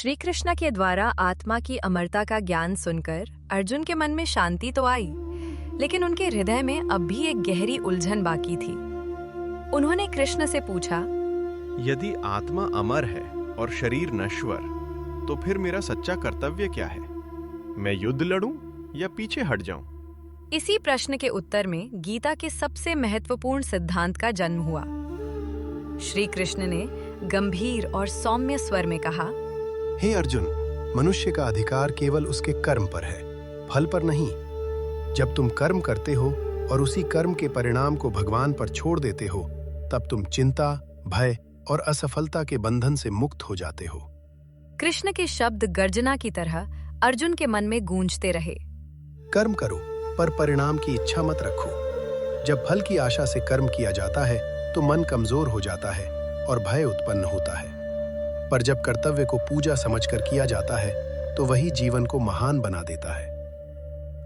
श्री कृष्ण के द्वारा आत्मा की अमरता का ज्ञान सुनकर अर्जुन के मन में शांति तो आई, लेकिन उनके हृदय में अब भी एक गहरी उलझन बाकी थी। उन्होंने कृष्ण से पूछा, यदि आत्मा अमर है और शरीर नश्वर, तो फिर मेरा सच्चा कर्तव्य क्या है? मैं युद्ध लड़ूं या पीछे हट जाऊं? इसी प्रश्न के उत्तर में गीता के सबसे महत्वपूर्ण सिद्धांत का जन्म हुआ। श्री कृष्ण ने गंभीर और सौम्य स्वर में कहा, हे अर्जुन, मनुष्य का अधिकार केवल उसके कर्म पर है, फल पर नहीं। जब तुम कर्म करते हो और उसी कर्म के परिणाम को भगवान पर छोड़ देते हो, तब तुम चिंता, भय और असफलता के बंधन से मुक्त हो जाते हो। कृष्ण के शब्द गर्जना की तरह अर्जुन के मन में गूंजते रहे। कर्म करो, पर परिणाम की इच्छा मत रखो। जब फल की आशा से कर्म किया जाता है तो मन कमजोर हो जाता है और भय उत्पन्न होता है। पर जब कर्तव्य को पूजा समझकर किया जाता है तो वही जीवन को महान बना देता है।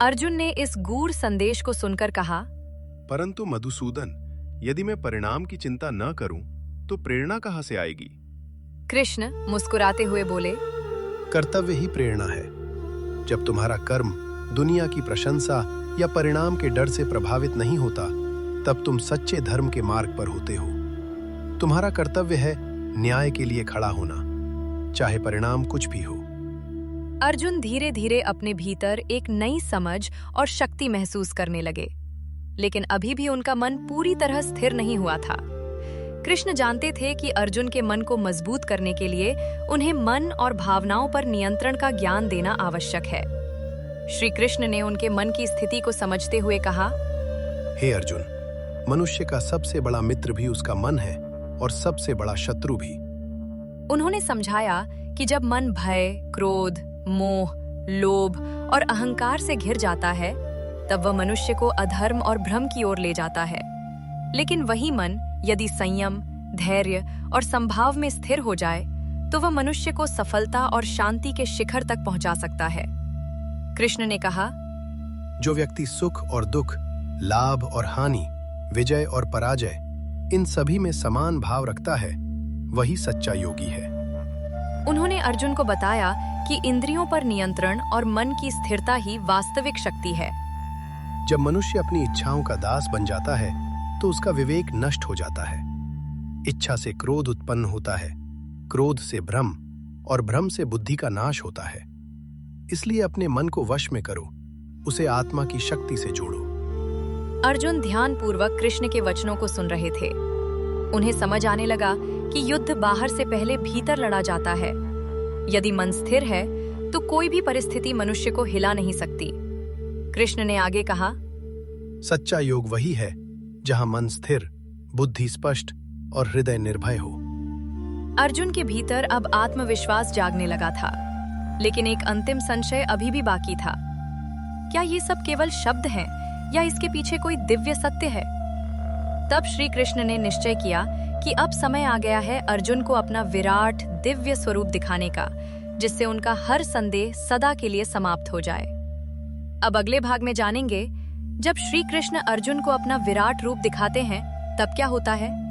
अर्जुन ने इस गूढ़ संदेश को सुनकर कहा, परंतु मधुसूदन, यदि मैं परिणाम की चिंता न करूं, तो प्रेरणा कहां से आएगी? कृष्ण मुस्कुराते हुए बोले, कर्तव्य ही प्रेरणा है। जब तुम्हारा कर्म दुनिया की प्रशंसा या परिणाम के डर से प्रभावित नहीं होता, तब तुम सच्चे धर्म के मार्ग पर होते हो। तुम्हारा कर्तव्य है न्याय के लिए खड़ा होना, चाहे परिणाम कुछ भी हो। अर्जुन धीरे धीरे अपने भीतर एक नई समझ और शक्ति महसूस करने लगे, लेकिन अभी भी उनका मन पूरी तरह स्थिर नहीं हुआ था। कृष्ण जानते थे कि अर्जुन के मन को मजबूत करने के लिए उन्हें मन और भावनाओं पर नियंत्रण का ज्ञान देना आवश्यक है। श्री कृष्ण ने उनके मन की स्थिति को समझते हुए कहा, हे अर्जुन, मनुष्य का सबसे बड़ा मित्र भी उसका मन है और सबसे बड़ा शत्रु भी। उन्होंने समझाया कि जब मन भय, क्रोध, मोह, लोभ और अहंकार से घिर जाता है, तब वह मनुष्य को अधर्म और भ्रम की ओर ले जाता है। लेकिन वही मन यदि संयम, धैर्य और संभाव में स्थिर हो जाए, तो वह मनुष्य को सफलता और शांति के शिखर तक पहुंचा सकता है। कृष्ण ने कहा, जो व्यक्ति सुख और दुख, लाभ और हानि, विजय और पराजय, इन सभी में समान भाव रखता है, वही सच्चा योगी है। उन्होंने अर्जुन को बताया कि इंद्रियों पर नियंत्रण और मन की स्थिरता ही वास्तविक शक्ति है। जब मनुष्य अपनी इच्छाओं का दास बन जाता है तो उसका विवेक नष्ट हो जाता है। इच्छा से क्रोध उत्पन्न होता है, क्रोध से भ्रम और भ्रम से बुद्धि का नाश होता है। इसलिए अपने मन को वश में करो, उसे आत्मा की शक्ति से जोड़ो। अर्जुन ध्यानपूर्वक कृष्ण के वचनों को सुन रहे थे। उन्हें समझ आने लगा कि युद्ध बाहर से पहले भीतर लड़ा जाता है। यदि मन स्थिर है तो कोई भी परिस्थिति मनुष्य को हिला नहीं सकती। कृष्ण ने आगे कहा, सच्चा योग वही है जहां मन स्थिर, बुद्धि स्पष्ट और हृदय निर्भय हो। अर्जुन के भीतर अब आत्मविश्वास जागने लगा था, लेकिन एक अंतिम संशय अभी भी बाकी था। क्या ये सब केवल शब्द हैं या इसके पीछे कोई दिव्य सत्य है? तब श्री कृष्ण ने निश्चय किया कि अब समय आ गया है अर्जुन को अपना विराट दिव्य स्वरूप दिखाने का, जिससे उनका हर संदेह सदा के लिए समाप्त हो जाए। अब अगले भाग में जानेंगे, जब श्री कृष्ण अर्जुन को अपना विराट रूप दिखाते हैं तब क्या होता है।